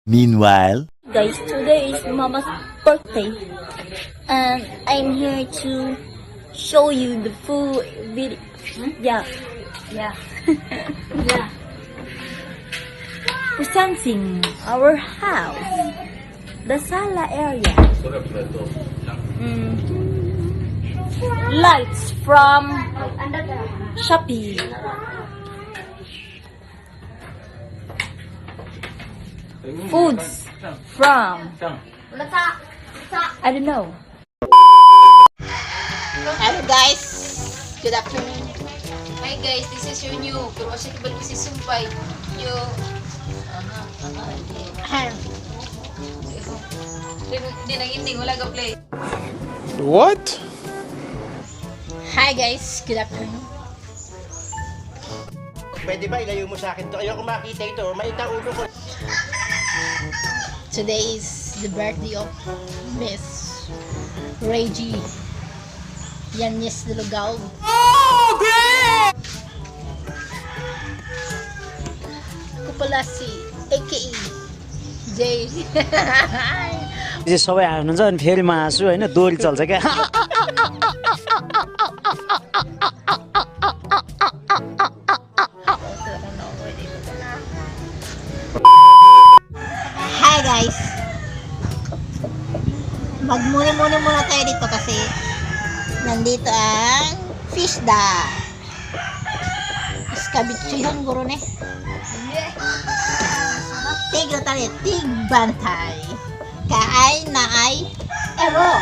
Meanwhile, Guys, today is Mama's birthday, and I'm here to show you the full video. Yeah. Presenting our house, the sala area. Lights from Shopee. Foods from I don't know. Hello guys, good afternoon. Hi guys, this is your new Kurwasya si Sumpay. New Hindi nang ending, wala ka play. What? Hi guys, good afternoon. Pwede ba ilayo mo sa akin to? Ayoko makita ito. Maita ulo ko. Today is the birthday of Miss Reggie Yanis de Lugaw. Ako pala si AKA Jay. सबै हुनुहुन्छ अनि फेरि म हाँसु होइन दोरी चल्छ क्या Hi guys. Magmuni-muni muna tayo dito kasi nandito ang fish da. Iskabitsihan guro ne. Tig na tayo, tig bantay. Kaay na ay ero.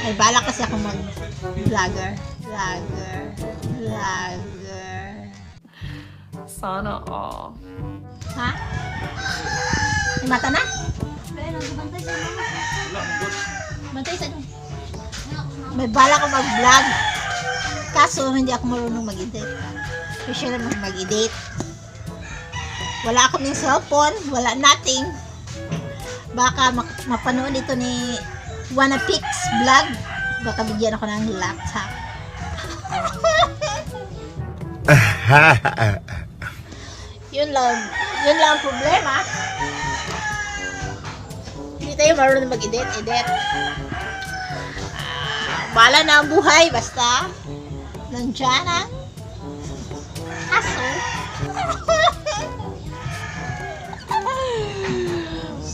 May balak kasi ako mag-vlogger. Sana all. Ha? May mata na? Bantay sa doon. May balak ako mag-vlog. Kaso hindi ako marunong mag-edit. Especially mag-edit. Wala akong cellphone. Wala nothing. Baka mapanood ito ni Wanapix vlog. Baka bigyan ako ng laptop. Yun lang ang problema. Hindi tayo marunong mag-edit. Bala na ang buhay. Basta nandyan ang aso.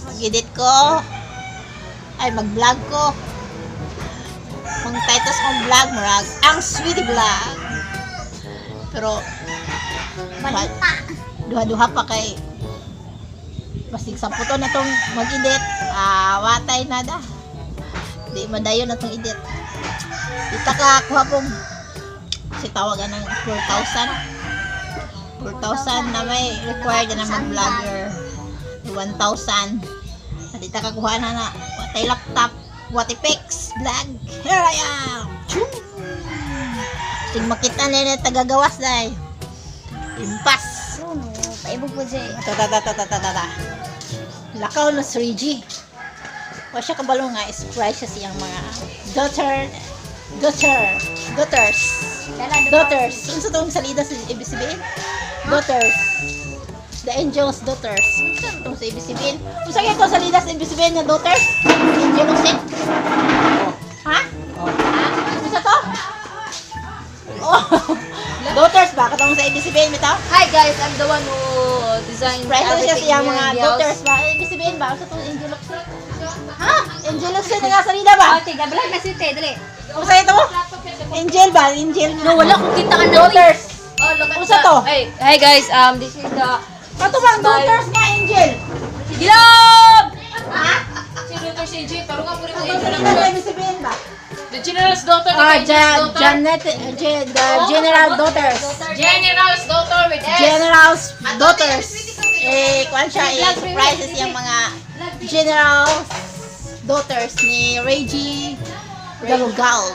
Mag-edit ko. Ay, mag-vlog ko. Ang titles kong vlog, marag, ang sweetie vlog. Pero, duha-duha pa kay basig sa puto na tong mag-edit. Watay na da. Di madayon na tong edit. Dita ka kuha pong si tawagan ng 4,000 na may required na mag-vlogger. 1,000. Dita ka kuha na watay laptop. Watipix vlog. Here I am. Ting makita nila tagagawas dai. Impas. Paibog po siya. Tata. Lakaw na si Reggie. O siya kabalo nga surprise siya siyang mga daughters. Unsa tong salida sa ABCBN? Daughters. The Angel's daughters. Unsa tong sa ABCBN? Unsa kay ko salida sa ABCBN nga daughters? Angel Lucet. Ha? Unsa to? Oh. Daughters ba katong sa ABCBN bitaw? Hi guys, I'm the one who designed Surprise siya everything siyang here mga in the daughters house. ba? ABCBN ba? Unsa tong Angel Lucet? Ha? Angel Lucet nga salida ba? Tiga, vlog na si Te, dali. Unsa ito? Angel ba? Angel. No, wala akong kita ka na. Daughters. Oh, look at Unsa to? Hey, hi guys, this is the Kato bang daughters nga Angel? Gilab! Ha? Si Dr. CJ, pero nga po rin Kato ang sa Angel ng ABCBN ba? The General's daughter. The General Daughters. General's daughter with S. General's Daughters. Kuan siya, surprises yung mga General's Daughters ni Reggie Galugal.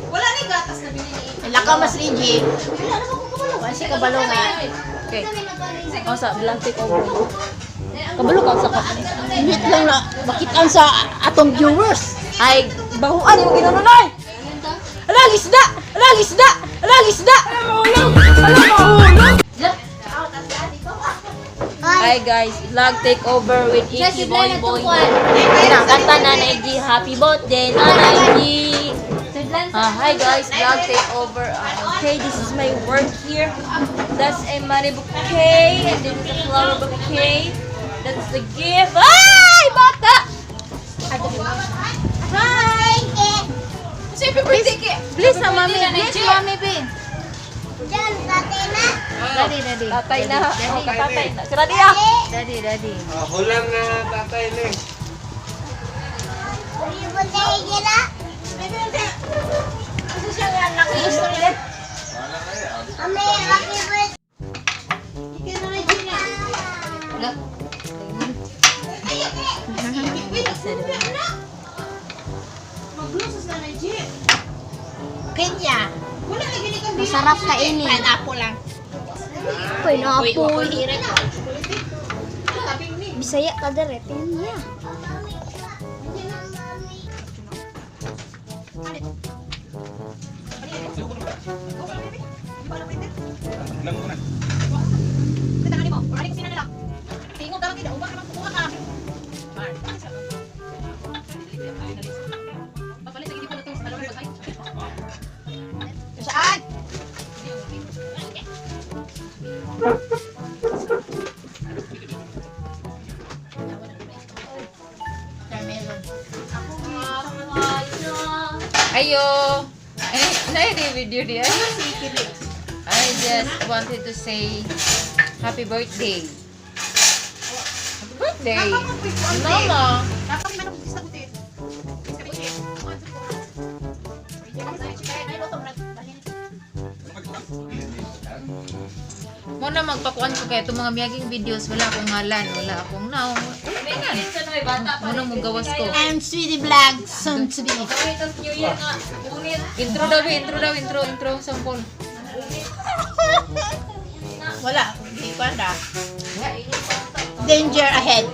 Wala ni gatas na binili. Lakaw mas Reggie. Wala naman kung kabalo. Kasi kabalo nga. Okay. O sa vlog take over. Kabalo ka sa kapatid. Wait lang na, makitaan sa atong viewers. Ay, bahuan yung ginanunay! Alagisda! Alagisda! Alagisda! Hi guys, vlog take over with Iki Boy Boy. Nakanta na G, happy birthday na G. Hi guys, vlog take over. Okay, this is my work here. That's a money bouquet, and this is a flower bouquet. That's the gift. Ay, bata! Hi! Happy birthday kay. Please na mami, please mami, please. Daddy. Tatay na. Oh, katatay na. Sira diya. Daddy. Hulang na tatay ni. Kenya. Masarap kainin. Pineapple lang. Pineapple. Bisaya ka dere, pinya. Saan? Ayo. Na video dia. I just wanted to say happy birthday. Happy birthday. Mama. Muna magpakuan ko kaya itong mga miyaging videos, wala akong ngalan, wala akong naong. Muna mong gawas ko. I'm Sweetie Vlog, soon to be. Intro, sampol. Wala, hindi pa na. Danger ahead.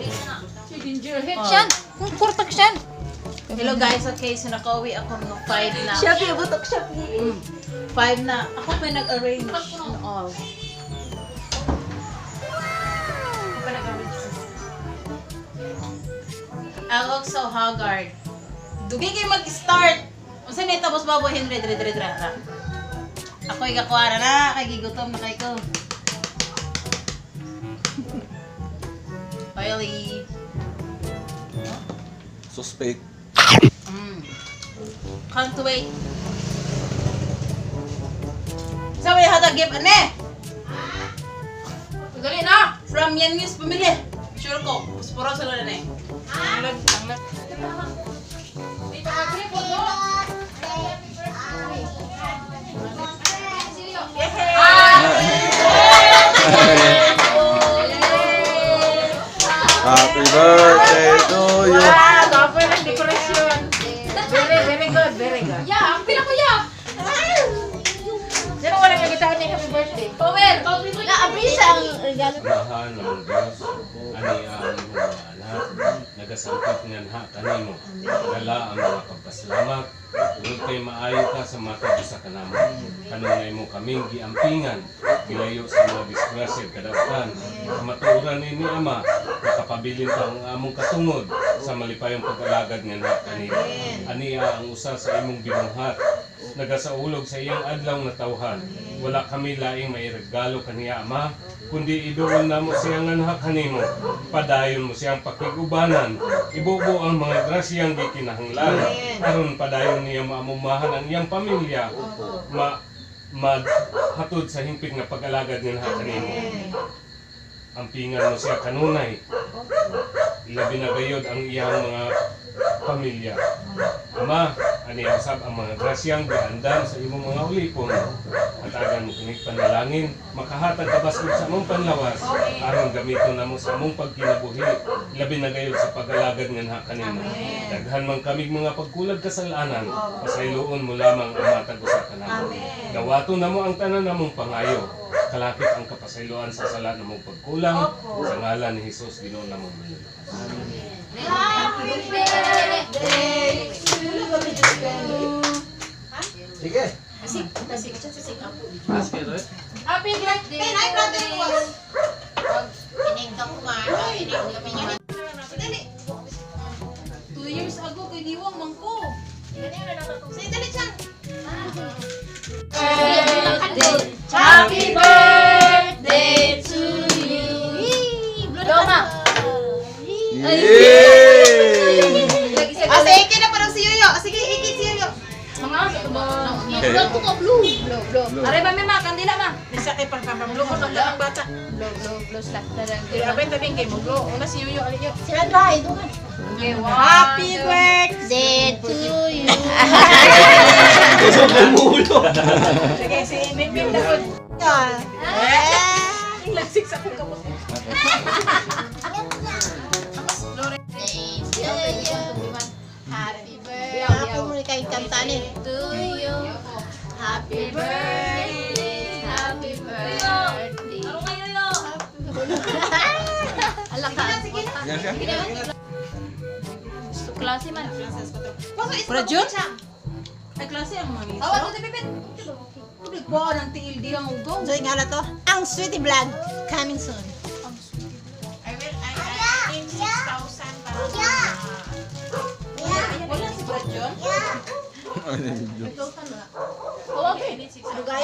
Siyan, kung kurtak siyan. Hello guys, okay, so nakauwi ako ng 5 na. Shopee, butok Shopee. 5 na. Ako pa nag-arrange and all. I look so haggard. Dugi kayo mag-start. Kung saan ito, boss Babo Henry, dire. Ako'y kakuara na, kay gigutom na kay ko. Oily. Suspect. Can't wait. Sabi hatag give ane. Gali na from Yan News pamilya. Sure ko, sporo sa lana eh. Anglat. Dito ka gripo do. Happy birthday to you. Dapat ng dekorasyon. Very good. Ya, ang pila ko ya. Sino wala nagitahan niya happy birthday? Power. Na-aprisa ang regalo. Mahal ng Diyos, ani ang mga anak, nagasangkap nga ha kanimo. Dala ang mga pagpasalamat, ug kay maayo ka sa matag sa kanamo. Kanunay mo kaming giampingan, gilayo sa mga disgrasya kadaghan. Matuoran ni Ama, nakapabilin ka ang among katungod sa malipayong pag-alagad nga ha kanimo. Aniya ang usa sa imong binuhat, nagasaulog sa iyang adlaw na tawhan. Wala kami laing may regalo kaniya Ama, kundi iduol na mo siyang anha kanimo. Padayon mo siyang pakigubanan, ibubo ang mga grasyang gikinahanglan. Aron padayon niya maamumahan ang iyang pamilya, maghatod sa himpit nga pag-alagad nga anha kanimo. Ampingan mo siya kanunay, ilabi na gayod ang iyang mga pamilya. Ama, ani usab ang mga grasyang giandan sa imong mga ulipon. Hatagan mo kinig panalangin, makahatag ka baskog sa among panlawas, aron gamiton namo sa among pagkinabuhi, labi na gayud sa pag-alagad nga anha kanimo. Daghan man kamig mga pagkulag kasalanan, pasayloon mo lamang ang matag usa kanamo. Gawato namo ang tanan namong pangayo. makalakip ang kapasayloan sa sala na mong pagkulang. Sa ngalan ni Jesus, Ginoo na mong malalakas. Sige. Happy birthday! Dali. 2 years ago, kay Diwang Mangko. Sige, dali dyan. Happy birthday to you. Loma. Yay! Sige, na parang si Yoyo. Sige, iki si Yoyo. Mga blue ko blue. Blue. Are ba may mga kandila ma? Bisa kay pagpapamlukot ang lang bata. Blue slack na lang. Kaya abay tabing kay mo. Una si Yuyo, aliyo. Sila bahay doon. Okay, happy birthday! Day to you. Kusog ang mulo. Sige, si Mipim na po. Lagsik sa kong kapot. Happy birthday. Ako muna kayo kantanin. To you. Happy birthday. Happy birthday. Ano kayo yo? Alak ka. Yan siya. Gusto klase man. Para Jun? Ay, klase ang mga miso. Awa ko Pipit. Tubig po ng tiil di ang ugaw. So, nga na to. Ang Sweetie Vlog. Coming soon. Wala si Brad Jun?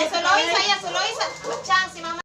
Soloy saya, soloy sa. Chang si Mama.